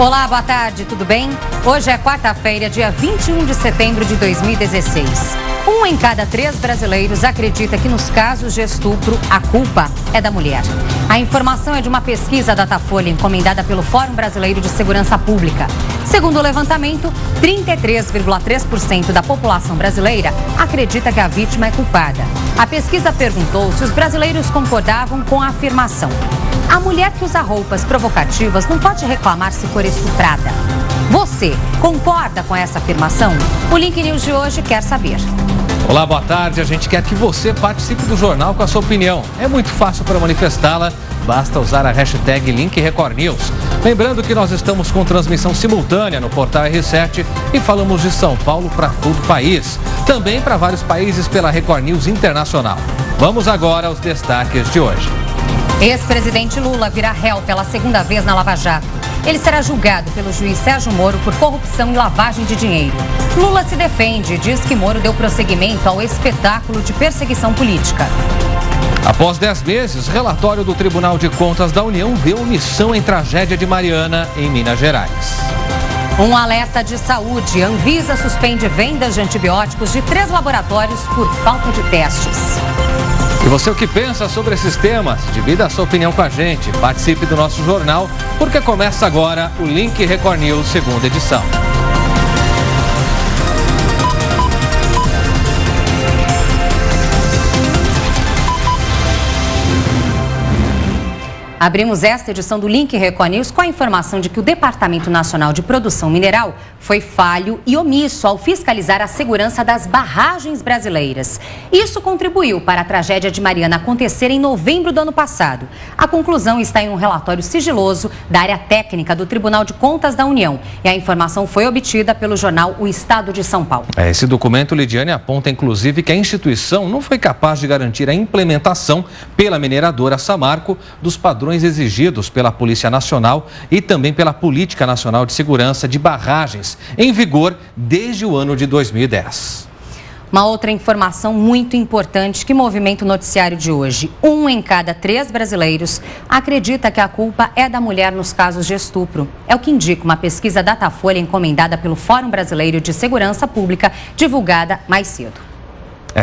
Olá, boa tarde, tudo bem? Hoje é quarta-feira, dia 21 de setembro de 2016. 1 em cada 3 brasileiros acredita que nos casos de estupro, a culpa é da mulher. A informação é de uma pesquisa Datafolha encomendada pelo Fórum Brasileiro de Segurança Pública. Segundo o levantamento, 33,3% da população brasileira acredita que a vítima é culpada. A pesquisa perguntou se os brasileiros concordavam com a afirmação: a mulher que usa roupas provocativas não pode reclamar se for estuprada. Você concorda com essa afirmação? O Link News de hoje quer saber. Olá, boa tarde. A gente quer que você participe do jornal com a sua opinião. É muito fácil para manifestá-la, basta usar a hashtag LinkRecordNews. Lembrando que nós estamos com transmissão simultânea no portal R7 e falamos de São Paulo para todo o país. Também para vários países pela Record News Internacional. Vamos agora aos destaques de hoje. Ex-presidente Lula virá réu pela segunda vez na Lava Jato. Ele será julgado pelo juiz Sérgio Moro por corrupção e lavagem de dinheiro. Lula se defende e diz que Moro deu prosseguimento ao espetáculo de perseguição política. Após 10 meses, relatório do Tribunal de Contas da União vê omissão em tragédia de Mariana, em Minas Gerais. Um alerta de saúde. Anvisa suspende vendas de antibióticos de 3 laboratórios por falta de testes. E você, o que pensa sobre esses temas? Divida a sua opinião com a gente. Participe do nosso jornal, porque começa agora o Link Record News, segunda edição. Abrimos esta edição do Link Record News com a informação de que o Departamento Nacional de Produção Mineral foi falho e omisso ao fiscalizar a segurança das barragens brasileiras. Isso contribuiu para a tragédia de Mariana acontecer em novembro do ano passado. A conclusão está em um relatório sigiloso da área técnica do Tribunal de Contas da União. E a informação foi obtida pelo jornal O Estado de São Paulo. Esse documento, Lidiane, aponta inclusive que a instituição não foi capaz de garantir a implementação pela mineradora Samarco dos padrões exigidos pela Polícia Nacional e também pela Política Nacional de Segurança de Barragens, em vigor desde o ano de 2010. Uma outra informação muito importante que movimenta o noticiário de hoje. 1 em cada 3 brasileiros acredita que a culpa é da mulher nos casos de estupro. É o que indica uma pesquisa Datafolha encomendada pelo Fórum Brasileiro de Segurança Pública, divulgada mais cedo.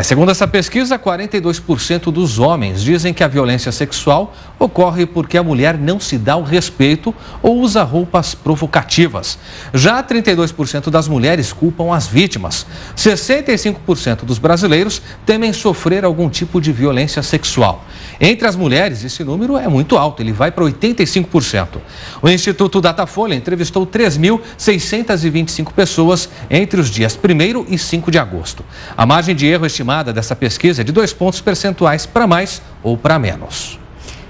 Segundo essa pesquisa, 42% dos homens dizem que a violência sexual ocorre porque a mulher não se dá o respeito ou usa roupas provocativas. Já 32% das mulheres culpam as vítimas. 65% dos brasileiros temem sofrer algum tipo de violência sexual. Entre as mulheres, esse número é muito alto, ele vai para 85%. O Instituto Datafolha entrevistou 3.625 pessoas entre os dias 1º e 5 de agosto. A margem de erro estimada dessa pesquisa é de 2 pontos percentuais para mais ou para menos.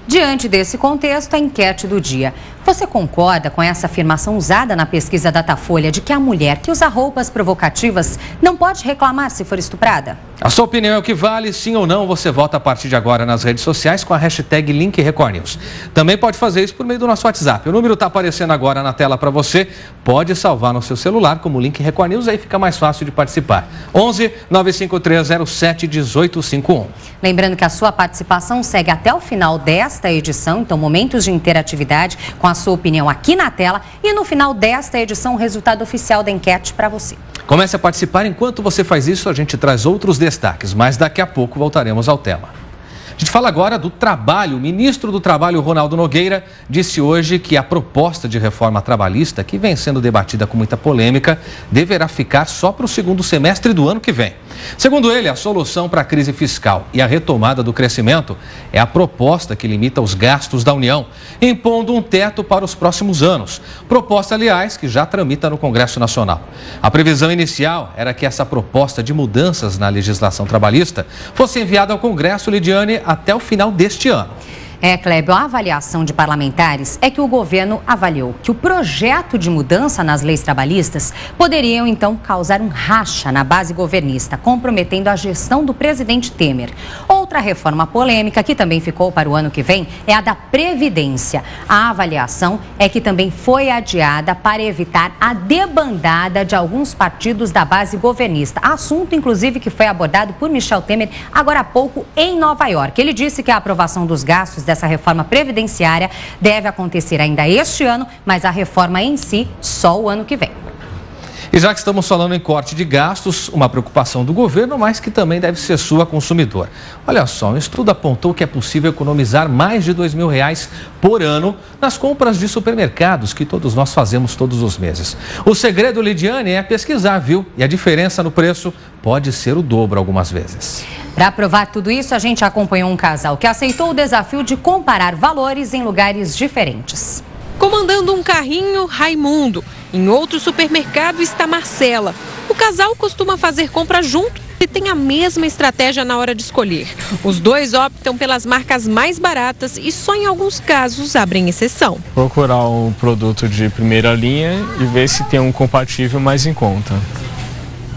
Diante desse contexto, a enquete do dia. Você concorda com essa afirmação usada na pesquisa Datafolha de que a mulher que usa roupas provocativas não pode reclamar se for estuprada? A sua opinião é o que vale, sim ou não, você vota a partir de agora nas redes sociais com a hashtag LinkRecordNews. Também pode fazer isso por meio do nosso WhatsApp. O número está aparecendo agora na tela para você. Pode salvar no seu celular como Link Record News, aí fica mais fácil de participar. 11 95307 1851. Lembrando que a sua participação segue até o final desta edição, então momentos de interatividade com a sua opinião aqui na tela e no final desta edição o resultado oficial da enquete para você. Comece a participar. Enquanto você faz isso, a gente traz outros destaques, mas daqui a pouco voltaremos ao tema. A gente fala agora do trabalho. O ministro do Trabalho, Ronaldo Nogueira, disse hoje que a proposta de reforma trabalhista, que vem sendo debatida com muita polêmica, deverá ficar só para o segundo semestre do ano que vem. Segundo ele, a solução para a crise fiscal e a retomada do crescimento é a proposta que limita os gastos da União, impondo um teto para os próximos anos. Proposta, aliás, que já tramita no Congresso Nacional. A previsão inicial era que essa proposta de mudanças na legislação trabalhista fosse enviada ao Congresso, Lidiane, até o final deste ano. Clébio, a avaliação de parlamentares é que o governo avaliou que o projeto de mudança nas leis trabalhistas poderiam, então, causar um racha na base governista, comprometendo a gestão do presidente Temer. Outra reforma polêmica, que também ficou para o ano que vem, é a da Previdência. A avaliação é que também foi adiada para evitar a debandada de alguns partidos da base governista. Assunto, inclusive, que foi abordado por Michel Temer agora há pouco em Nova York. Ele disse que a aprovação dos gastos dessa reforma previdenciária deve acontecer ainda este ano, mas a reforma em si só o ano que vem. E já que estamos falando em corte de gastos, uma preocupação do governo, mas que também deve ser sua, consumidor. Olha só, um estudo apontou que é possível economizar mais de R$2.000 por ano nas compras de supermercados que todos nós fazemos todos os meses. O segredo, Lidiane, é pesquisar, viu? E a diferença no preço pode ser o dobro algumas vezes. Para provar tudo isso, a gente acompanhou um casal que aceitou o desafio de comparar valores em lugares diferentes. Comandando um carrinho, Raimundo. Em outro supermercado está Marcela. O casal costuma fazer compra junto e tem a mesma estratégia na hora de escolher. Os dois optam pelas marcas mais baratas e só em alguns casos abrem exceção. Procurar um produto de primeira linha e ver se tem um compatível mais em conta.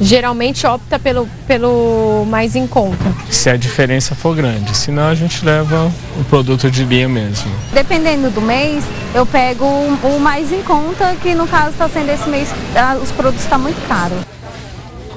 Geralmente opta pelo mais em conta. Se a diferença for grande, senão a gente leva o produto de linha mesmo. Dependendo do mês, eu pego o mais em conta, que no caso está sendo esse mês, os produtos estão muito caros.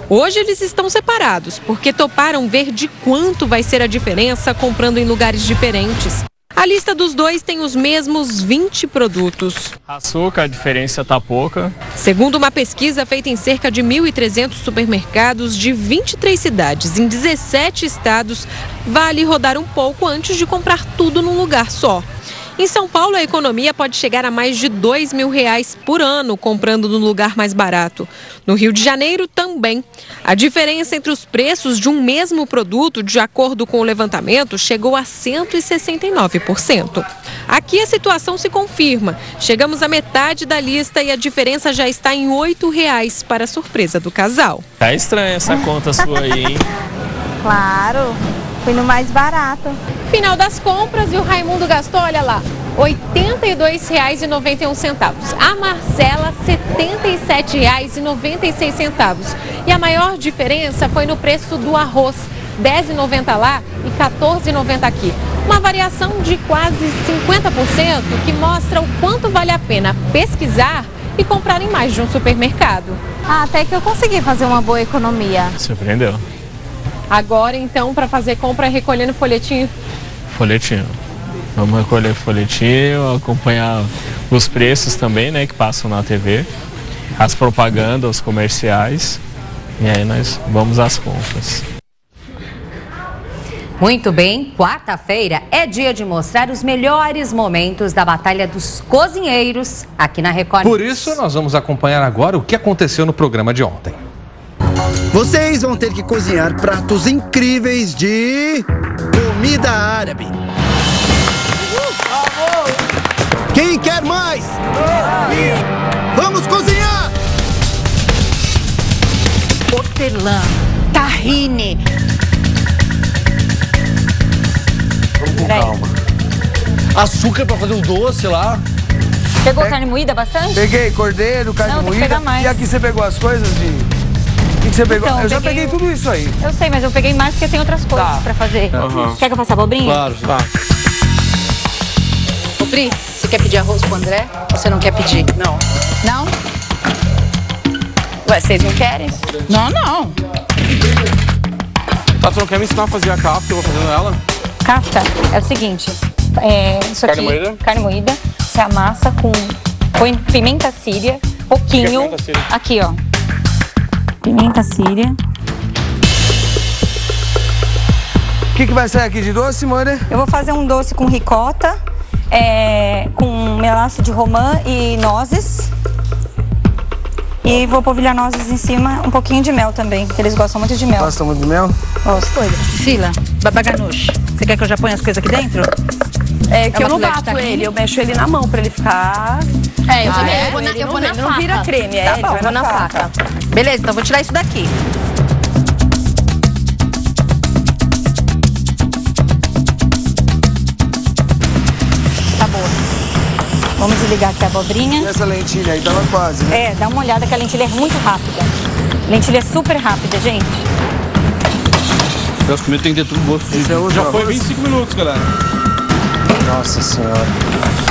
Hoje eles estão separados, porque toparam ver de quanto vai ser a diferença comprando em lugares diferentes. A lista dos dois tem os mesmos 20 produtos. Açúcar, a diferença está pouca. Segundo uma pesquisa feita em cerca de 1.300 supermercados de 23 cidades em 17 estados, vale rodar um pouco antes de comprar tudo num lugar só. Em São Paulo, a economia pode chegar a mais de R$2.000 por ano comprando no lugar mais barato. No Rio de Janeiro, também. A diferença entre os preços de um mesmo produto, de acordo com o levantamento, chegou a 169%. Aqui a situação se confirma. Chegamos à metade da lista e a diferença já está em R$8, para a surpresa do casal. Tá estranha essa conta sua aí, hein? Claro, fui no mais barato. Final das compras e o Raimundo gastou, olha lá, R$ 82,91. A Marcela, R$ 77,96. E a maior diferença foi no preço do arroz, R$ 10,90 lá e R$ 14,90 aqui. Uma variação de quase 50% que mostra o quanto vale a pena pesquisar e comprar em mais de um supermercado. Até que eu consegui fazer uma boa economia. Surpreendeu. Agora, então, para fazer compra, recolhendo folhetinho. Folhetinho. Vamos recolher folhetinho, acompanhar os preços também, né, que passam na TV, as propagandas, os comerciais, e aí nós vamos às compras. Muito bem, quarta-feira é dia de mostrar os melhores momentos da Batalha dos Cozinheiros aqui na Record. Por isso, nós vamos acompanhar agora o que aconteceu no programa de ontem. Vocês vão ter que cozinhar pratos incríveis de comida árabe. Quem quer mais? Vamos cozinhar! Hortelã, tahine. Vamos com calma. Açúcar pra fazer o doce lá. Pegou carne moída bastante? Peguei cordeiro, carne moída. E aqui você pegou as coisas de... O que você pegou? Então, eu já peguei tudo isso aí. Eu sei, mas eu peguei mais porque tem outras coisas pra fazer. Quer que eu faça abobrinha? Claro, tá. Ô, Pri, você quer pedir arroz pro André? Ou você não quer pedir? Não. Não? Ué, vocês não querem? Não, não. Tá, você não quer me ensinar a fazer a kafta? Eu vou fazendo ela? Kafta é o seguinte. Isso aqui, Carne moída? Carne moída. Você amassa com... Põe pimenta síria. Pouquinho. Pimenta síria? Aqui, ó. Pimenta síria. O que vai sair aqui de doce, Mônia? Eu vou fazer um doce com ricota, com melaço de romã e nozes. E vou polvilhar nozes em cima, um pouquinho de mel também, porque eles gostam muito de mel. Gostam muito de mel? Gosto. Priscila, babaganush. Você quer que eu já ponha as coisas aqui dentro? É que eu não bato ele, eu mexo ele na mão pra ele ficar... Eu vou na faca. Não vira creme, Tá bom, eu vou na faca. Beleza, então eu vou tirar isso daqui. Tá boa. Vamos desligar aqui a abobrinha. E essa lentilha aí tava quase, né? Dá uma olhada que a lentilha é muito rápida. A lentilha é super rápida, gente. As comidas tem que ter tudo gosto de... Já foi 25 minutos, galera. Nossa senhora.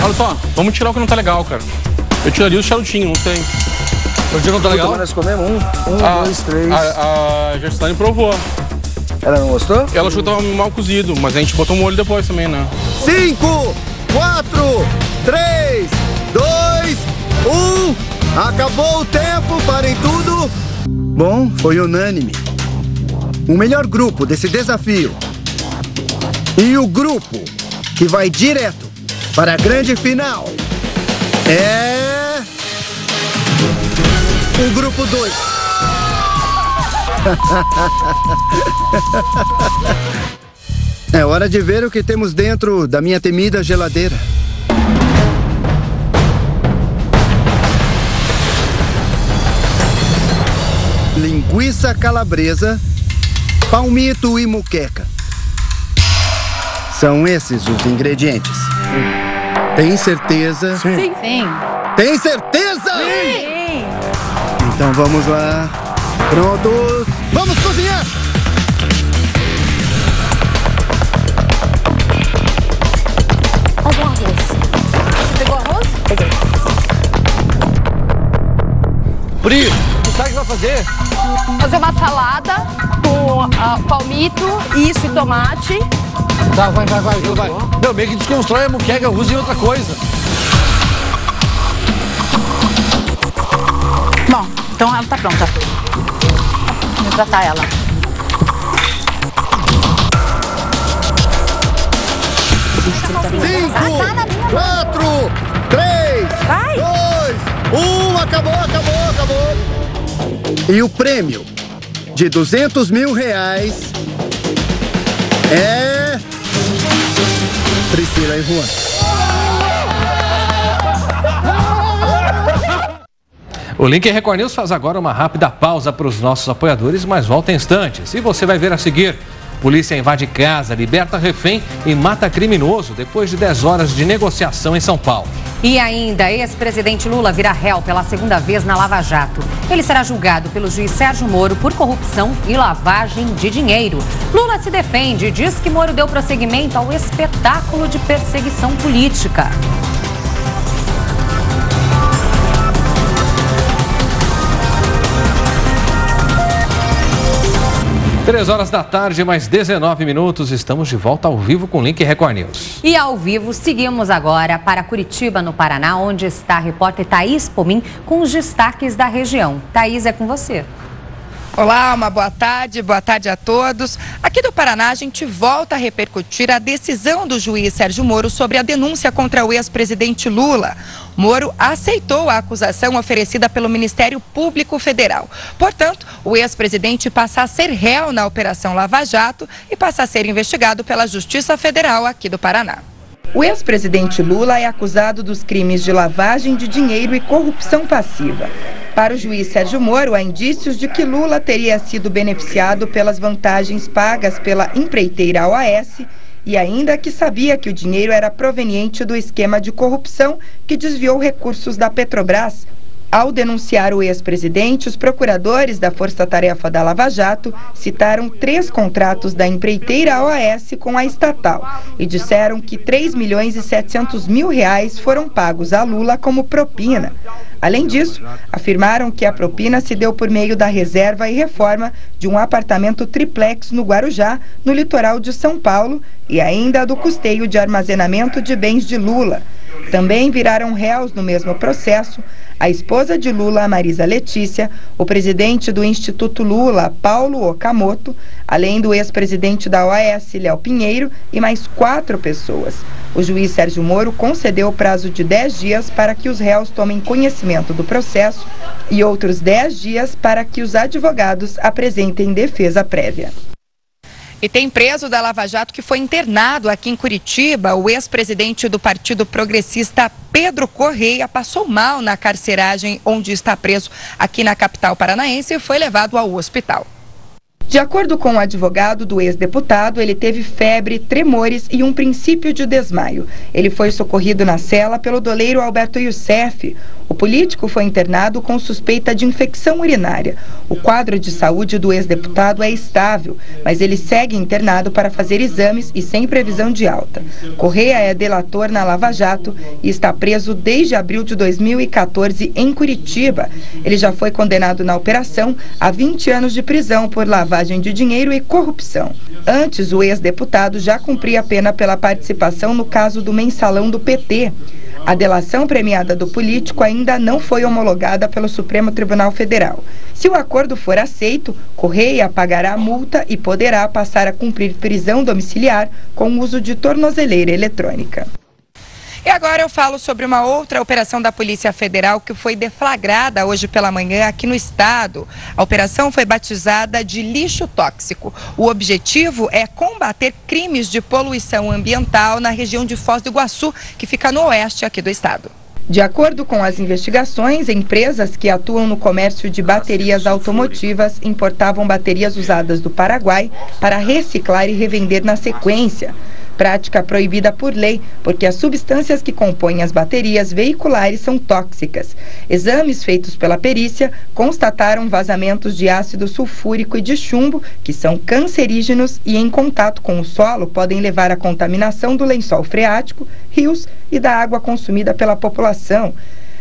Olha só, vamos tirar o que não tá legal, cara. Eu tiraria o charutinho, não sei. O que não tá legal? Nós comemos 1, 2, 3. A Gestane provou. Ela não gostou? Ela achou que tava mal cozido, mas a gente botou um molho depois também, né? 5, 4, 3, 2, 1. Acabou o tempo, parem tudo. Bom, foi unânime. O melhor grupo desse desafio e o grupo que vai direto para a grande final é o grupo 2. É hora de ver o que temos dentro da minha temida geladeira. Linguiça calabresa, palmito e muqueca. São esses os ingredientes. Tem certeza? Sim. Tem certeza? Sim. Então vamos lá. Prontos? Vamos cozinhar! Faz um arroz. Você pegou arroz? Peguei. Pri, tu sabe o que vai fazer? Fazer uma salada com palmito, isso e tomate. Tá, vai. Meu, meio que desconstrói a muqueca, use em outra coisa. Bom, então ela tá pronta. Vou tratar ela. Cinco, 4, 3, 2, 1. Acabou. E o prêmio de R$200 mil é Priscila e Juan. O Link Record News faz agora uma rápida pausa para os nossos apoiadores, mas volta em instantes. E você vai ver a seguir: polícia invade casa, liberta refém e mata criminoso depois de 10 horas de negociação em São Paulo. E ainda, ex-presidente Lula vira réu pela segunda vez na Lava Jato. Ele será julgado pelo juiz Sérgio Moro por corrupção e lavagem de dinheiro. Lula se defende e diz que Moro deu prosseguimento ao espetáculo de perseguição política. 3 horas da tarde, mais 19 minutos, estamos de volta ao vivo com o Link Record News. E ao vivo, seguimos agora para Curitiba, no Paraná, onde está a repórter Thaís Pomin com os destaques da região. Thaís, é com você. Olá, uma boa tarde a todos. Aqui do Paraná, a gente volta a repercutir a decisão do juiz Sérgio Moro sobre a denúncia contra o ex-presidente Lula. Moro aceitou a acusação oferecida pelo Ministério Público Federal. Portanto, o ex-presidente passa a ser réu na Operação Lava Jato e passa a ser investigado pela Justiça Federal aqui do Paraná. O ex-presidente Lula é acusado dos crimes de lavagem de dinheiro e corrupção passiva. Para o juiz Sérgio Moro, há indícios de que Lula teria sido beneficiado pelas vantagens pagas pela empreiteira OAS e ainda que sabia que o dinheiro era proveniente do esquema de corrupção que desviou recursos da Petrobras. Ao denunciar o ex-presidente, os procuradores da Força-Tarefa da Lava Jato citaram 3 contratos da empreiteira OAS com a estatal e disseram que R$3.700.000 foram pagos a Lula como propina. Além disso, afirmaram que a propina se deu por meio da reserva e reforma de um apartamento triplex no Guarujá, no litoral de São Paulo, e ainda do custeio de armazenamento de bens de Lula. Também viraram réus no mesmo processo a esposa de Lula, Marisa Letícia, o presidente do Instituto Lula, Paulo Okamoto, além do ex-presidente da OAS, Léo Pinheiro, e mais 4 pessoas. O juiz Sérgio Moro concedeu o prazo de 10 dias para que os réus tomem conhecimento do processo e outros 10 dias para que os advogados apresentem defesa prévia. E tem preso da Lava Jato que foi internado aqui em Curitiba. O ex-presidente do Partido Progressista, Pedro Correia, passou mal na carceragem onde está preso aqui na capital paranaense e foi levado ao hospital. De acordo com o advogado do ex-deputado, ele teve febre, tremores e um princípio de desmaio. Ele foi socorrido na cela pelo doleiro Alberto Youssef. O político foi internado com suspeita de infecção urinária. O quadro de saúde do ex-deputado é estável, mas ele segue internado para fazer exames e sem previsão de alta. Correia é delator na Lava Jato e está preso desde abril de 2014 em Curitiba. Ele já foi condenado na operação a 20 anos de prisão por lavagem de dinheiro e corrupção. Antes, o ex-deputado já cumpria a pena pela participação no caso do mensalão do PT. A delação premiada do político ainda não foi homologada pelo Supremo Tribunal Federal. Se o acordo for aceito, Correia pagará a multa e poderá passar a cumprir prisão domiciliar com o uso de tornozeleira eletrônica. E agora eu falo sobre uma outra operação da Polícia Federal que foi deflagrada hoje pela manhã aqui no estado. A operação foi batizada de lixo tóxico. O objetivo é combater crimes de poluição ambiental na região de Foz do Iguaçu, que fica no oeste aqui do estado. De acordo com as investigações, empresas que atuam no comércio de baterias automotivas importavam baterias usadas do Paraguai para reciclar e revender na sequência. Prática proibida por lei, porque as substâncias que compõem as baterias veiculares são tóxicas. Exames feitos pela perícia constataram vazamentos de ácido sulfúrico e de chumbo, que são cancerígenos e, em contato com o solo, podem levar à contaminação do lençol freático, rios e da água consumida pela população.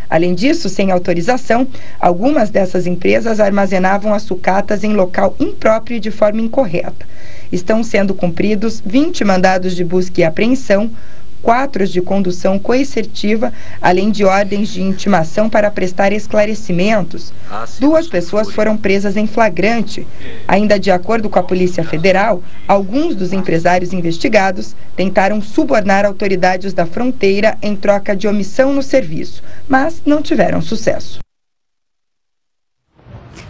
Além disso, sem autorização, algumas dessas empresas armazenavam as sucatas em local impróprio e de forma incorreta. Estão sendo cumpridos 20 mandados de busca e apreensão, 4 de condução coercitiva, além de ordens de intimação para prestar esclarecimentos. 2 pessoas foram presas em flagrante. Ainda de acordo com a Polícia Federal, alguns dos empresários investigados tentaram subornar autoridades da fronteira em troca de omissão no serviço, mas não tiveram sucesso.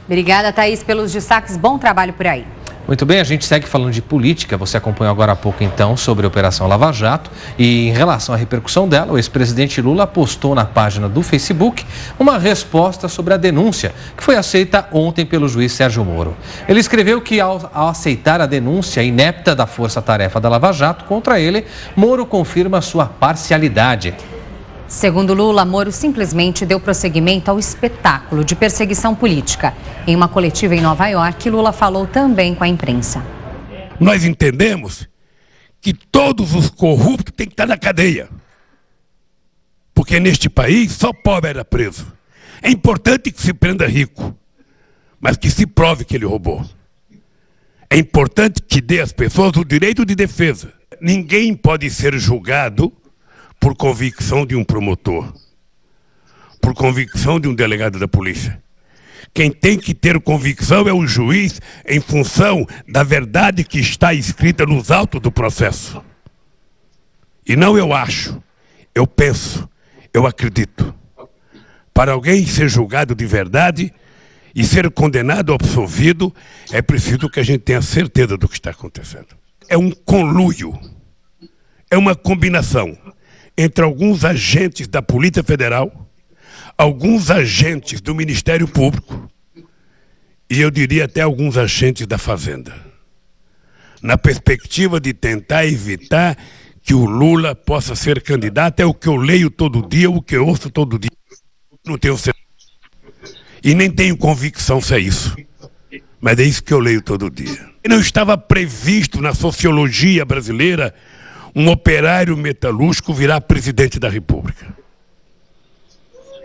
Obrigada, Thaís, pelos destaques. Bom trabalho por aí. Muito bem, a gente segue falando de política. Você acompanhou agora há pouco, então, sobre a Operação Lava Jato. E em relação à repercussão dela, o ex-presidente Lula postou na página do Facebook uma resposta sobre a denúncia, que foi aceita ontem pelo juiz Sérgio Moro. Ele escreveu que, ao aceitar a denúncia inepta da força-tarefa da Lava Jato contra ele, Moro confirma sua parcialidade. Segundo Lula, Moro simplesmente deu prosseguimento ao espetáculo de perseguição política. Em uma coletiva em Nova York, Lula falou também com a imprensa. Nós entendemos que todos os corruptos têm que estar na cadeia. Porque neste país só pobre era preso. É importante que se prenda rico, mas que se prove que ele roubou. É importante que dê às pessoas o direito de defesa. Ninguém pode ser julgado por convicção de um promotor, por convicção de um delegado da polícia. Quem tem que ter convicção é o juiz em função da verdade que está escrita nos autos do processo. E não eu acho, eu penso, eu acredito. Para alguém ser julgado de verdade e ser condenado ou absolvido, é preciso que a gente tenha certeza do que está acontecendo. É um conluio, é uma combinação entre alguns agentes da Polícia Federal, alguns agentes do Ministério Público e eu diria até alguns agentes da Fazenda, na perspectiva de tentar evitar que o Lula possa ser candidato. É o que eu leio todo dia, o que eu ouço todo dia. Não tenho certeza e nem tenho convicção se é isso, mas é isso que eu leio todo dia. Não estava previsto na sociologia brasileira um operário metalúrgico virar presidente da República.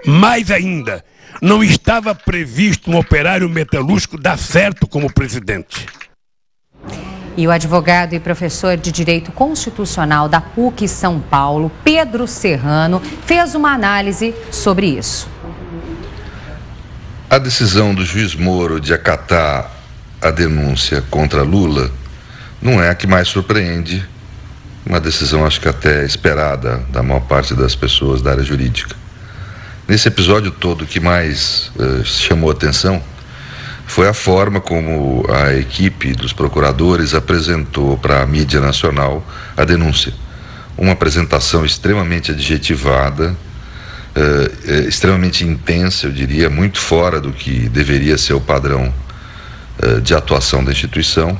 Mais ainda, não estava previsto um operário metalúrgico dar certo como presidente. E o advogado e professor de Direito Constitucional da PUC São Paulo, Pedro Serrano, fez uma análise sobre isso. A decisão do juiz Moro de acatar a denúncia contra Lula não é a que mais surpreende. Uma decisão, acho que até esperada da maior parte das pessoas da área jurídica. Nesse episódio todo, o que mais chamou atenção foi a forma como a equipe dos procuradores apresentou para a mídia nacional a denúncia. Uma apresentação extremamente adjetivada, extremamente intensa, eu diria, muito fora do que deveria ser o padrão de atuação da instituição,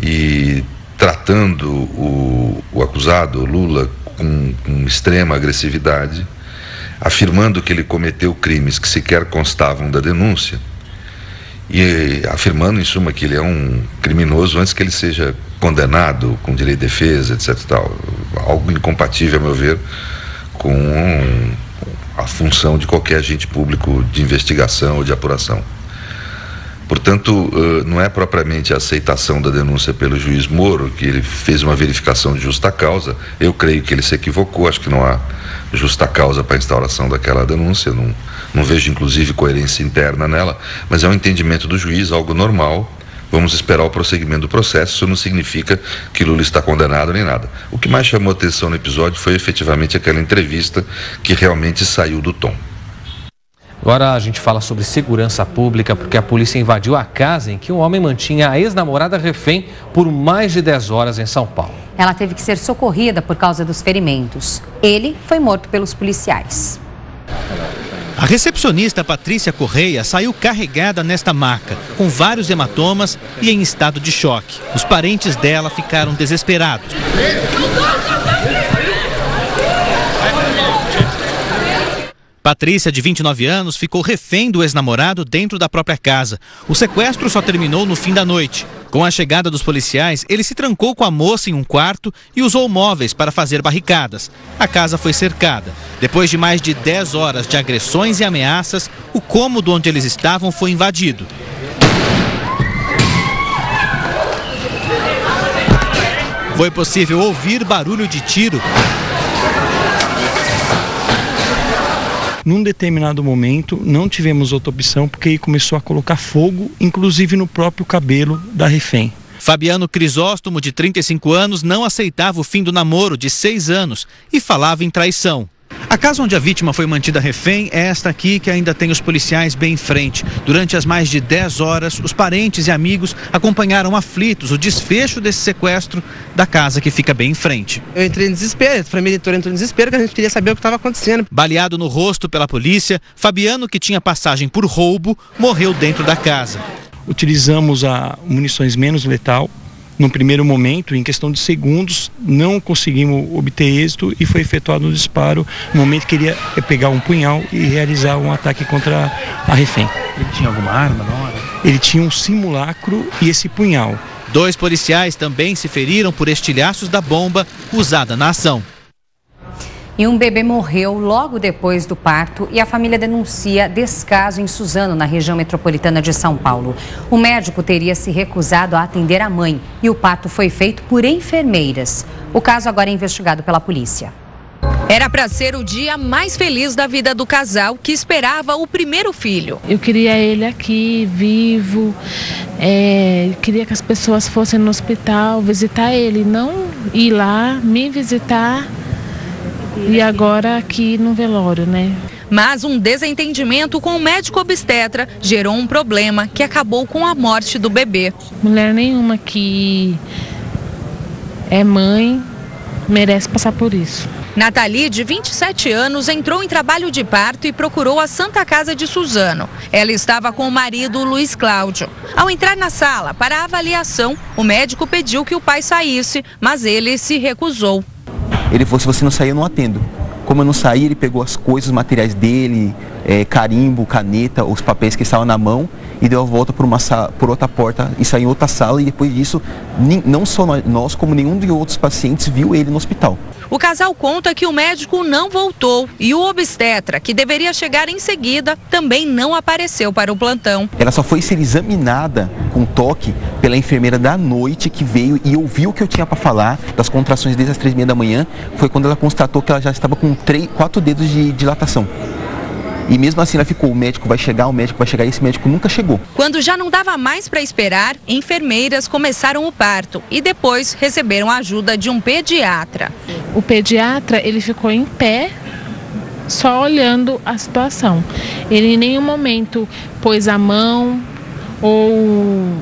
e tratando o acusado, Lula, com extrema agressividade, afirmando que ele cometeu crimes que sequer constavam da denúncia e afirmando, em suma, que ele é um criminoso antes que ele seja condenado com direito de defesa, etc. Tal. Algo incompatível, a meu ver, com a função de qualquer agente público de investigação ou de apuração. Portanto, não é propriamente a aceitação da denúncia pelo juiz Moro, que ele fez uma verificação de justa causa. Eu creio que ele se equivocou, acho que não há justa causa para a instauração daquela denúncia, não vejo inclusive coerência interna nela, mas é um entendimento do juiz, algo normal. Vamos esperar o prosseguimento do processo, isso não significa que Lula está condenado nem nada. O que mais chamou atenção no episódio foi efetivamente aquela entrevista que realmente saiu do tom. Agora a gente fala sobre segurança pública, porque a polícia invadiu a casa em que um homem mantinha a ex-namorada refém por mais de 10 horas em São Paulo. Ela teve que ser socorrida por causa dos ferimentos. Ele foi morto pelos policiais. A recepcionista Patrícia Correia saiu carregada nesta maca, com vários hematomas e em estado de choque. Os parentes dela ficaram desesperados. Patrícia, de 29 anos, ficou refém do ex-namorado dentro da própria casa. O sequestro só terminou no fim da noite. Com a chegada dos policiais, ele se trancou com a moça em um quarto e usou móveis para fazer barricadas. A casa foi cercada. Depois de mais de 10 horas de agressões e ameaças, o cômodo onde eles estavam foi invadido. Foi possível ouvir barulho de tiro. Num determinado momento, não tivemos outra opção, porque ele começou a colocar fogo, inclusive no próprio cabelo da refém. Fabiano Crisóstomo, de 35 anos, não aceitava o fim do namoro de 6 anos e falava em traição. A casa onde a vítima foi mantida refém é esta aqui, que ainda tem os policiais bem em frente. Durante as mais de 10 horas, os parentes e amigos acompanharam aflitos o desfecho desse sequestro da casa que fica bem em frente. Eu entrei em desespero, a família toda entrou em desespero, que a gente queria saber o que estava acontecendo. Baleado no rosto pela polícia, Fabiano, que tinha passagem por roubo, morreu dentro da casa. Utilizamos munições menos letal. No primeiro momento, em questão de segundos, não conseguimos obter êxito e foi efetuado um disparo no momento que ele ia pegar um punhal e realizar um ataque contra a refém. Ele tinha alguma arma na hora? Ele tinha um simulacro e esse punhal. 2 policiais também se feriram por estilhaços da bomba usada na ação. E um bebê morreu logo depois do parto e a família denuncia descaso em Suzano, na região metropolitana de São Paulo. O médico teria se recusado a atender a mãe e o parto foi feito por enfermeiras. O caso agora é investigado pela polícia. Era para ser o dia mais feliz da vida do casal que esperava o primeiro filho. Eu queria ele aqui, vivo, queria que as pessoas fossem no hospital visitar ele, não ir lá, me visitar. E agora aqui no velório, né? Mas um desentendimento com o médico obstetra gerou um problema que acabou com a morte do bebê. Mulher nenhuma que é mãe merece passar por isso. Nathalie, de 27 anos, entrou em trabalho de parto e procurou a Santa Casa de Suzano. Ela estava com o marido, Luiz Cláudio. Ao entrar na sala para a avaliação, o médico pediu que o pai saísse, mas ele se recusou. Ele falou, se você não sair, eu não atendo. Como eu não saí, ele pegou as coisas, os materiais dele, carimbo, caneta, os papéis que estavam na mão e deu a volta por outra porta e saiu em outra sala. E depois disso, não só nós, como nenhum de outros pacientes viu ele no hospital. O casal conta que o médico não voltou e o obstetra, que deveria chegar em seguida, também não apareceu para o plantão. Ela só foi ser examinada com toque pela enfermeira da noite que veio e ouviu o que eu tinha para falar das contrações desde as 3h30 da manhã. Foi quando ela constatou que ela já estava com 4 dedos de dilatação. E mesmo assim ela ficou, o médico vai chegar e esse médico nunca chegou. Quando já não dava mais para esperar, enfermeiras começaram o parto e depois receberam a ajuda de um pediatra. O pediatra, ele ficou em pé, só olhando a situação. Ele em nenhum momento pôs a mão ou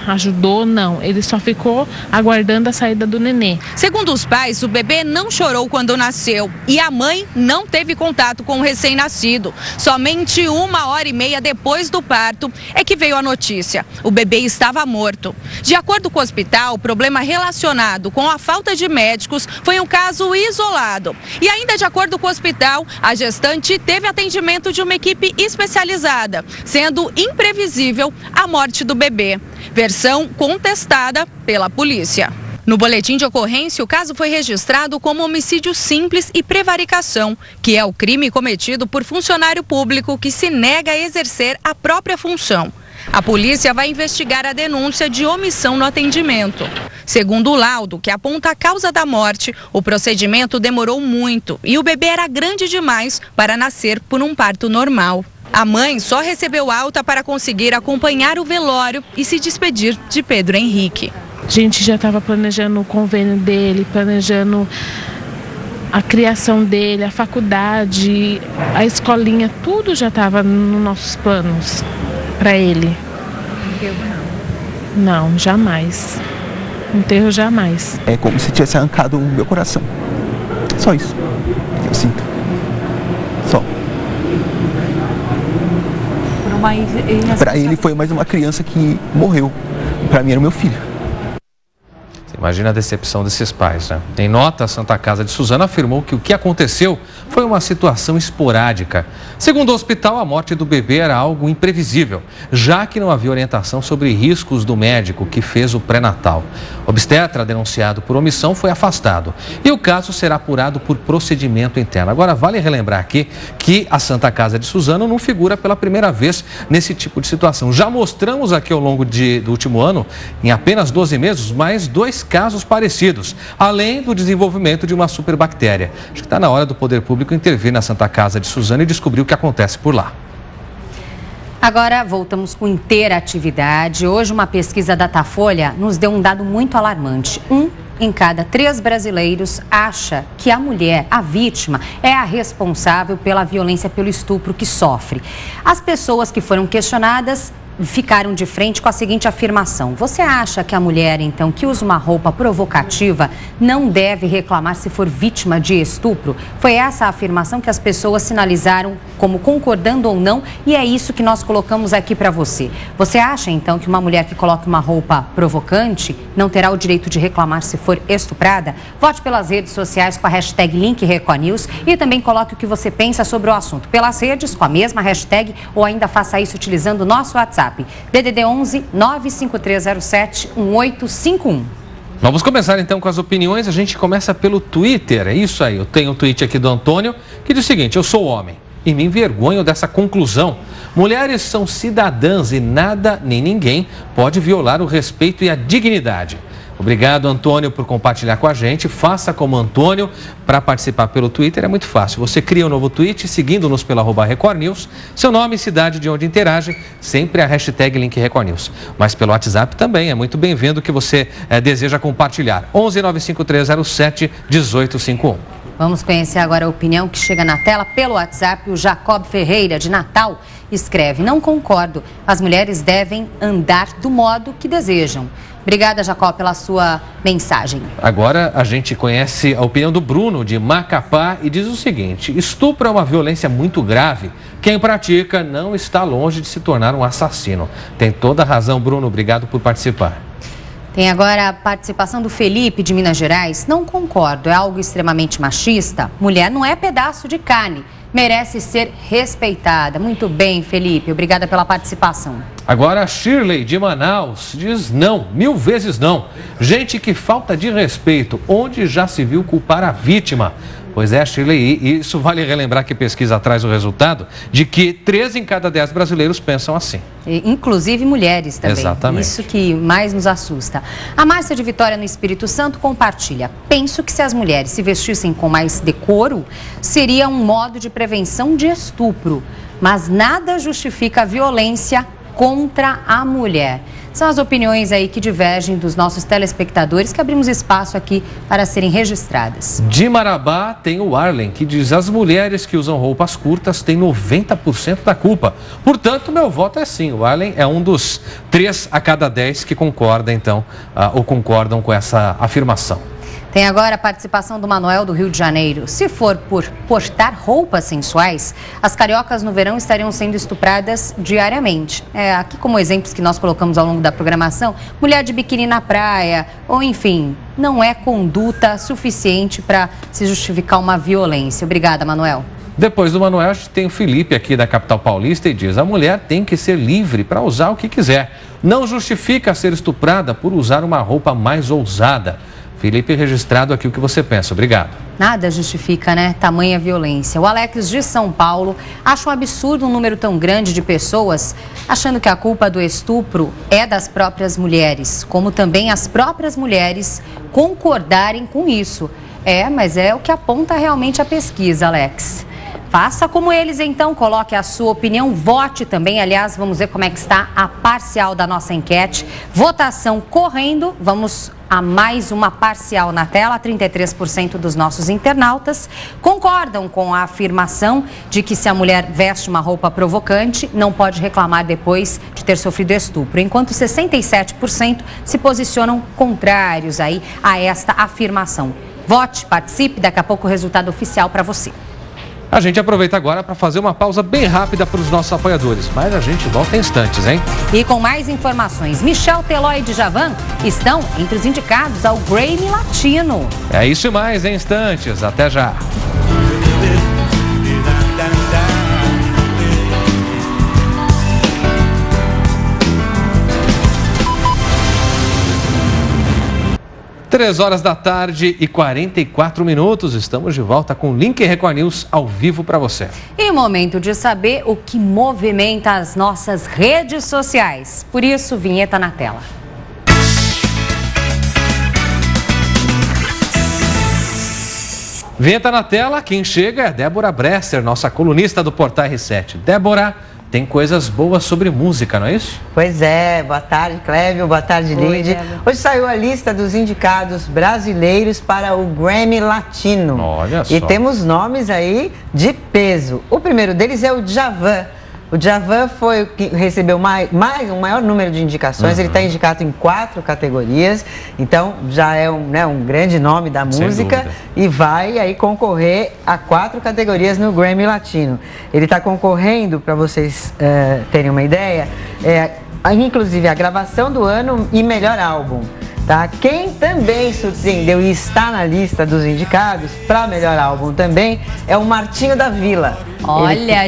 ajudou, não. Ele só ficou aguardando a saída do nenê. Segundo os pais, o bebê não chorou quando nasceu e a mãe não teve contato com o recém-nascido. Somente 1h30 depois do parto é que veio a notícia. O bebê estava morto. De acordo com o hospital, o problema relacionado com a falta de médicos foi um caso isolado. E ainda de acordo com o hospital, a gestante teve atendimento de uma equipe especializada, sendo imprevisível a morte do bebê. Versão contestada pela polícia. No boletim de ocorrência, o caso foi registrado como homicídio simples e prevaricação, que é o crime cometido por funcionário público que se nega a exercer a própria função. A polícia vai investigar a denúncia de omissão no atendimento. Segundo o laudo, que aponta a causa da morte, o procedimento demorou muito e o bebê era grande demais para nascer por um parto normal. A mãe só recebeu alta para conseguir acompanhar o velório e se despedir de Pedro Henrique. A gente já estava planejando o convênio dele, planejando a criação dele, a faculdade, a escolinha, tudo já estava nos nossos planos para ele. Não, jamais. Enterro jamais. É como se tivesse arrancado o meu coração. Só isso que eu sinto. Só. Para ele foi mais uma criança que morreu. Para mim era o meu filho. Imagina a decepção desses pais, né? Em nota, a Santa Casa de Suzano afirmou que o que aconteceu foi uma situação esporádica. Segundo o hospital, a morte do bebê era algo imprevisível, já que não havia orientação sobre riscos do médico que fez o pré-natal. O obstetra, denunciado por omissão, foi afastado e o caso será apurado por procedimento interno. Agora, vale relembrar aqui que a Santa Casa de Suzano não figura pela primeira vez nesse tipo de situação. Já mostramos aqui ao longo do último ano, em apenas 12 meses, mais 2 casos parecidos, além do desenvolvimento de uma superbactéria. Acho que está na hora do poder público intervir na Santa Casa de Suzano e descobrir o que acontece por lá. Agora voltamos com interatividade. Hoje uma pesquisa da Datafolha nos deu um dado muito alarmante. 1 em cada 3 brasileiros acha que a mulher, a vítima, é a responsável pela violência, pelo estupro que sofre. As pessoas que foram questionadas ficaram de frente com a seguinte afirmação: você acha que a mulher, então, que usa uma roupa provocativa não deve reclamar se for vítima de estupro? Foi essa a afirmação que as pessoas sinalizaram como concordando ou não, e é isso que nós colocamos aqui para você. Você acha, então, que uma mulher que coloca uma roupa provocante não terá o direito de reclamar se for estuprada? Vote pelas redes sociais com a hashtag LinkRecoNews e também coloque o que você pensa sobre o assunto pelas redes com a mesma hashtag ou ainda faça isso utilizando o nosso WhatsApp. DDD 11 95307 1851. Vamos começar então com as opiniões. A gente começa pelo Twitter. É isso aí. Eu tenho um tweet aqui do Antônio que diz o seguinte: eu sou homem e me envergonho dessa conclusão. Mulheres são cidadãs e nada nem ninguém pode violar o respeito e a dignidade. Obrigado, Antônio, por compartilhar com a gente. Faça como Antônio. Para participar pelo Twitter é muito fácil. Você cria um novo tweet seguindo-nos pela @RecordNews, seu nome e cidade de onde interage, sempre a hashtag LinkRecordNews. Mas pelo WhatsApp também é muito bem-vindo o que você deseja compartilhar. 11 95307 1851. Vamos conhecer agora a opinião que chega na tela pelo WhatsApp. O Jacob Ferreira, de Natal, escreve: não concordo. As mulheres devem andar do modo que desejam. Obrigada, Jacó, pela sua mensagem. Agora a gente conhece a opinião do Bruno, de Macapá, e diz o seguinte: estupro é uma violência muito grave. Quem pratica não está longe de se tornar um assassino. Tem toda a razão, Bruno. Obrigado por participar. Tem agora a participação do Felipe, de Minas Gerais. Não concordo, é algo extremamente machista. Mulher não é pedaço de carne, merece ser respeitada. Muito bem, Felipe, obrigada pela participação. Agora a Shirley, de Manaus, diz não, 1000 vezes não. Gente, que falta de respeito, onde já se viu culpar a vítima? Pois é, Shirley, e isso vale relembrar que pesquisa traz o resultado de que 3 em cada 10 brasileiros pensam assim. Inclusive mulheres também. Exatamente. Isso que mais nos assusta. A Márcia de Vitória, no Espírito Santo, compartilha: penso que se as mulheres se vestissem com mais decoro, seria um modo de prevenção de estupro. Mas nada justifica a violência contra a mulher. São as opiniões aí que divergem dos nossos telespectadores, que abrimos espaço aqui para serem registradas. De Marabá tem o Arlen, que diz: as mulheres que usam roupas curtas têm 90% da culpa. Portanto, meu voto é sim. O Arlen é um dos 3 a cada 10 que concorda, então, ou concordam com essa afirmação. Tem agora a participação do Manuel, do Rio de Janeiro. Se for por portar roupas sensuais, as cariocas no verão estariam sendo estupradas diariamente. Aqui como exemplos que nós colocamos ao longo da programação, mulher de biquíni na praia, ou enfim, não é conduta suficiente para se justificar uma violência. Obrigada, Manuel. Depois do Manuel, a gente tem o Felipe aqui da capital paulista e diz: a mulher tem que ser livre para usar o que quiser. Não justifica ser estuprada por usar uma roupa mais ousada. Felipe, registrado aqui o que você pensa. Obrigado. Nada justifica, né? Tamanha violência. O Alex de São Paulo acha um absurdo um número tão grande de pessoas achando que a culpa do estupro é das próprias mulheres, como também as próprias mulheres concordarem com isso. Mas é o que aponta realmente a pesquisa, Alex. Faça como eles, então, coloque a sua opinião, vote também. Aliás, vamos ver como é que está a parcial da nossa enquete. Votação correndo, vamos a mais uma parcial na tela. 33% dos nossos internautas concordam com a afirmação de que se a mulher veste uma roupa provocante, não pode reclamar depois de ter sofrido estupro, enquanto 67% se posicionam contrários aí a esta afirmação. Vote, participe, daqui a pouco o resultado oficial para você. A gente aproveita agora para fazer uma pausa bem rápida para os nossos apoiadores, mas a gente volta em instantes, hein? E com mais informações, Michel Teló e Djavan estão entre os indicados ao Grammy Latino. É isso e mais em instantes, até já. Três horas da tarde e 44 minutos, estamos de volta com o Link Record News ao vivo para você. E momento de saber o que movimenta as nossas redes sociais. Por isso, vinheta na tela. Vinheta na tela, quem chega é Débora Bresser, nossa colunista do Portal R7. Débora, tem coisas boas sobre música, não é isso? Pois é, boa tarde, Clébio, boa tarde, Linde. Hoje saiu a lista dos indicados brasileiros para o Grammy Latino. Olha só. E temos nomes aí de peso. O primeiro deles é o Djavan. O Djavan foi o que recebeu um maior número de indicações. Ele está indicado em 4 categorias, então já é um grande nome da música e vai aí concorrer a 4 categorias no Grammy Latino. Ele está concorrendo, para vocês terem uma ideia, inclusive a gravação do ano e melhor álbum. Tá? Quem também surpreendeu e está na lista dos indicados para melhor álbum também é o Martinho da Vila. Olha,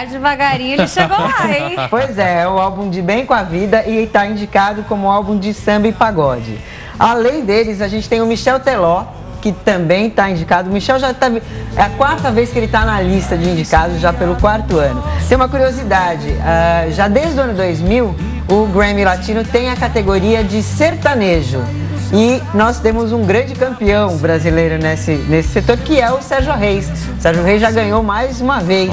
devagarinho ele chegou lá, hein? Pois é o álbum de Bem com a Vida e está indicado como álbum de samba e pagode. Além deles, a gente tem o Michel Teló, que também está indicado. O Michel já está... É a 4ª vez que ele está na lista de indicados, já pelo 4º ano. Tem uma curiosidade, já desde o ano 2000, o Grammy Latino tem a categoria de sertanejo. E nós temos um grande campeão brasileiro nesse setor, que é o Sérgio Reis. O Sérgio Reis já ganhou mais uma vez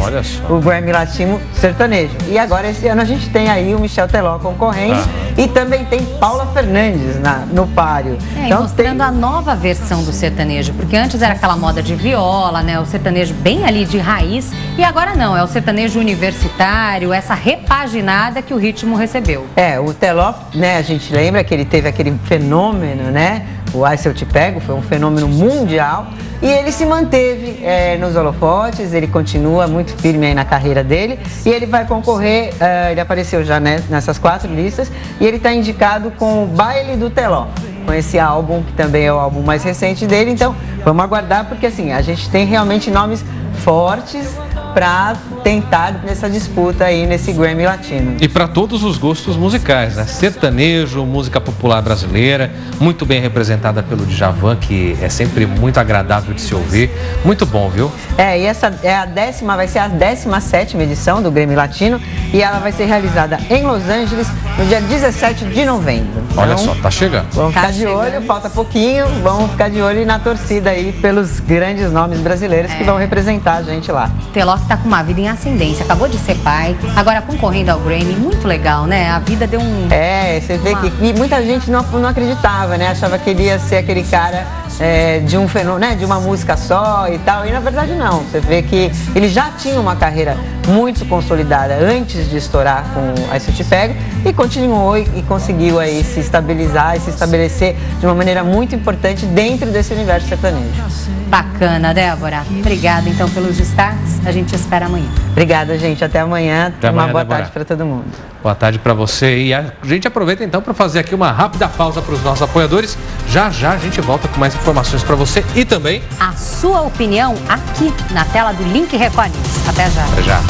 o Grammy Latino sertanejo. E agora, esse ano, a gente tem aí o Michel Teló concorrendo e também tem Paula Fernandes no páreo. Então, mostrando a nova versão do sertanejo, porque antes era aquela moda de viola, né? O sertanejo bem ali de raiz, e agora não, é o sertanejo universitário, essa repaginada que o ritmo recebeu. O Teló, né, a gente lembra que ele teve aquele fenômeno, né? O Ai Se Eu Te Pego foi um fenômeno mundial e ele se manteve nos holofotes, ele continua muito firme aí na carreira dele e ele vai concorrer, ele apareceu já nessas 4 listas e ele está indicado com o Baile do Teló, com esse álbum que também é o álbum mais recente dele. Então vamos aguardar, porque assim, a gente tem realmente nomes fortes para tentar nessa disputa aí nesse Grammy Latino. E para todos os gostos musicais, né? Sertanejo, música popular brasileira, muito bem representada pelo Djavan, que é sempre muito agradável de se ouvir. Muito bom, viu? E essa vai ser a 17ª edição do Grammy Latino e ela vai ser realizada em Los Angeles no dia 17 de novembro. Olha só, tá chegando. Vamos ficar de olho, falta pouquinho, vamos ficar de olho na torcida aí pelos grandes nomes brasileiros que vão representar a gente lá. Teló tá com uma vida em ascendência, acabou de ser pai, agora concorrendo ao Grammy, muito legal, né? A vida deu um... Você vê que e muita gente não acreditava, né? Achava que ele ia ser aquele cara de um fenômeno, né? De uma música só e tal, e na verdade não. Você vê que ele já tinha uma carreira muito consolidada antes de estourar com Aí Se Eu Te Pego e continuou e conseguiu aí se estabilizar e se estabelecer de uma maneira muito importante dentro desse universo sertanejo. Bacana, Débora. Obrigada, então, pelos destaques. A gente espera amanhã. Obrigada, gente. Até amanhã. Uma boa tarde para todo mundo. Boa tarde para você. E a gente aproveita, então, para fazer aqui uma rápida pausa para os nossos apoiadores. Já já a gente volta com mais informações para você e também... a sua opinião aqui na tela do Link Record News. Até já. Até já.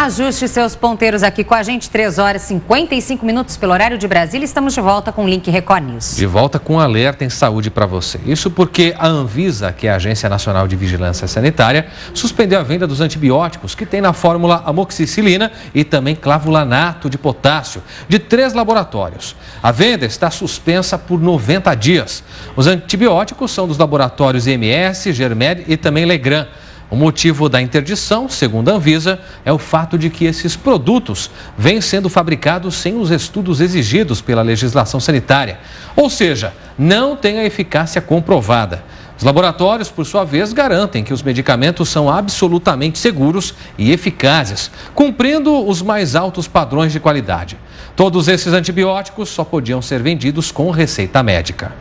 Ajuste seus ponteiros aqui com a gente, 3 horas e 55 minutos pelo horário de Brasília. Estamos de volta com o Link Record News. De volta com um alerta em saúde para você. Isso porque a Anvisa, que é a Agência Nacional de Vigilância Sanitária, suspendeu a venda dos antibióticos que tem na fórmula amoxicilina e também clavulanato de potássio, de 3 laboratórios. A venda está suspensa por 90 dias. Os antibióticos são dos laboratórios IMS, Germed e também Legrand. O motivo da interdição, segundo a Anvisa, é o fato de que esses produtos vêm sendo fabricados sem os estudos exigidos pela legislação sanitária, ou seja, não têm a eficácia comprovada. Os laboratórios, por sua vez, garantem que os medicamentos são absolutamente seguros e eficazes, cumprindo os mais altos padrões de qualidade. Todos esses antibióticos só podiam ser vendidos com receita médica.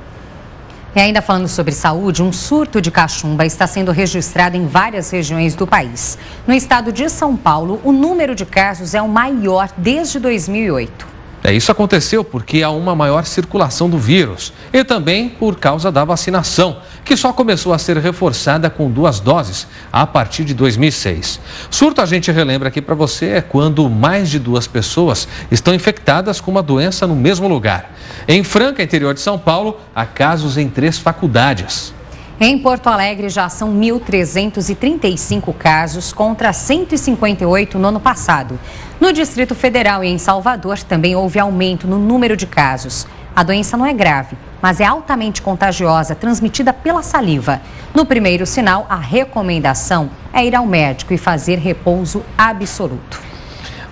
E ainda falando sobre saúde, um surto de cachumba está sendo registrado em várias regiões do país. No estado de São Paulo, o número de casos é o maior desde 2008. Isso aconteceu porque há uma maior circulação do vírus e também por causa da vacinação, que só começou a ser reforçada com 2 doses a partir de 2006. Surto, a gente relembra aqui para você, é quando mais de 2 pessoas estão infectadas com uma doença no mesmo lugar. Em Franca, interior de São Paulo, há casos em 3 faculdades. Em Porto Alegre já são 1.335 casos contra 158 no ano passado. No Distrito Federal e em Salvador também houve aumento no número de casos. A doença não é grave, mas é altamente contagiosa, transmitida pela saliva. No primeiro sinal, a recomendação é ir ao médico e fazer repouso absoluto.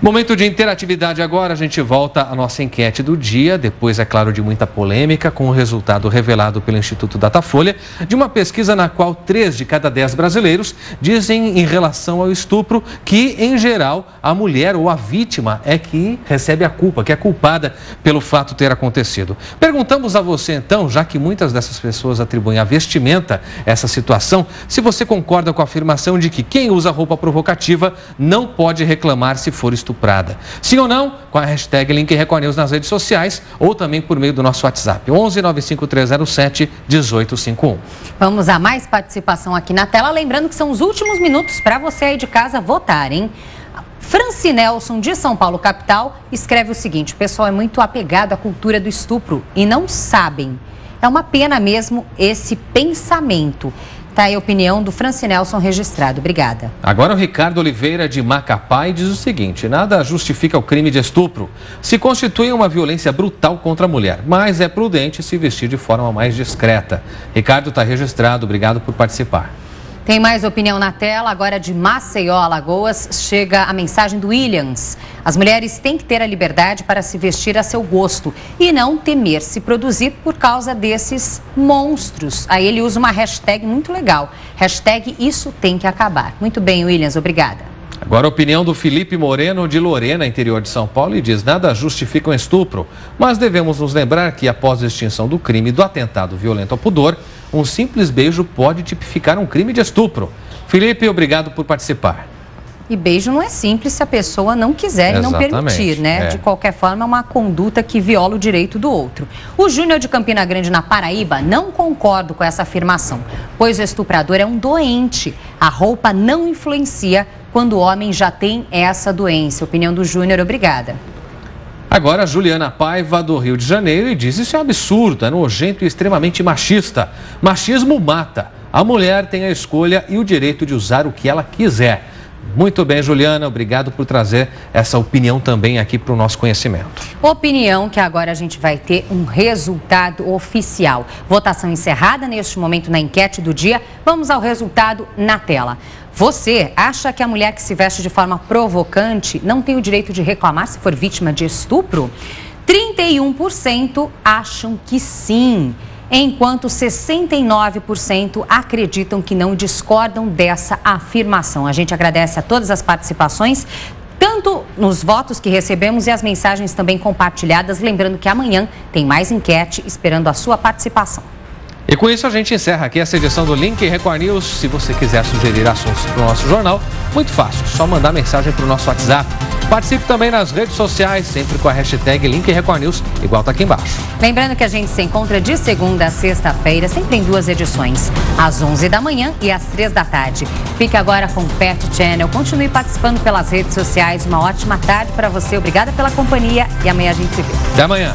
Momento de interatividade agora, a gente volta à nossa enquete do dia, depois, é claro, de muita polêmica, com o resultado revelado pelo Instituto Datafolha, de uma pesquisa na qual 3 de cada 10 brasileiros dizem em relação ao estupro que, em geral, a mulher ou a vítima é que recebe a culpa, que é culpada pelo fato ter acontecido. Perguntamos a você, então, já que muitas dessas pessoas atribuem à vestimenta essa situação, se você concorda com a afirmação de que quem usa roupa provocativa não pode reclamar se for estuprada. Sim ou não? Com a hashtag Link Record News nas redes sociais ou também por meio do nosso WhatsApp, 11 95307 1851. Vamos a mais participação aqui na tela, lembrando que são os últimos minutos para você aí de casa votar, hein? Francinelson, de São Paulo, capital, escreve o seguinte: o pessoal é muito apegado à cultura do estupro e não sabem. É uma pena mesmo esse pensamento. Tá aí a opinião do Francinelson registrado. Obrigada. Agora o Ricardo Oliveira, de Macapá, diz o seguinte: nada justifica o crime de estupro. Se constitui uma violência brutal contra a mulher, mas é prudente se vestir de forma mais discreta. Ricardo, está registrado. Obrigado por participar. Tem mais opinião na tela, agora de Maceió, Alagoas, chega a mensagem do Williams. As mulheres têm que ter a liberdade para se vestir a seu gosto e não temer se produzir por causa desses monstros. Aí ele usa uma hashtag muito legal, hashtag Isso Tem Que Acabar. Muito bem, Williams, obrigada. Agora a opinião do Felipe Moreno, de Lorena, interior de São Paulo, e diz: nada justifica um estupro, mas devemos nos lembrar que após a extinção do crime do atentado violento ao pudor, um simples beijo pode tipificar um crime de estupro. Felipe, obrigado por participar. E beijo não é simples se a pessoa não quiser e não permitir, né? De qualquer forma, é uma conduta que viola o direito do outro. O Júnior de Campina Grande, na Paraíba, não concorda com essa afirmação, pois o estuprador é um doente. A roupa não influencia quando o homem já tem essa doença. Opinião do Júnior, obrigada. Agora, Juliana Paiva, do Rio de Janeiro, e diz: isso é um absurdo, é nojento e extremamente machista. Machismo mata. A mulher tem a escolha e o direito de usar o que ela quiser. Muito bem, Juliana, obrigado por trazer essa opinião também aqui para o nosso conhecimento. Opinião que agora a gente vai ter um resultado oficial. Votação encerrada neste momento na enquete do dia. Vamos ao resultado na tela. Você acha que a mulher que se veste de forma provocante não tem o direito de reclamar se for vítima de estupro? 31% acham que sim, enquanto 69% acreditam que não, discordam dessa afirmação. A gente agradece a todas as participações, tanto nos votos que recebemos e as mensagens também compartilhadas. Lembrando que amanhã tem mais enquete esperando a sua participação. E com isso a gente encerra aqui essa edição do Link Record News. Se você quiser sugerir assuntos para o nosso jornal, muito fácil, só mandar mensagem para o nosso WhatsApp. Participe também nas redes sociais, sempre com a hashtag Link Record News, igual está aqui embaixo. Lembrando que a gente se encontra de segunda a sexta-feira, sempre em 2 edições, às 11 da manhã e às 3 da tarde. Fique agora com o Pet Channel, continue participando pelas redes sociais. Uma ótima tarde para você, obrigada pela companhia e amanhã a gente se vê. Até amanhã.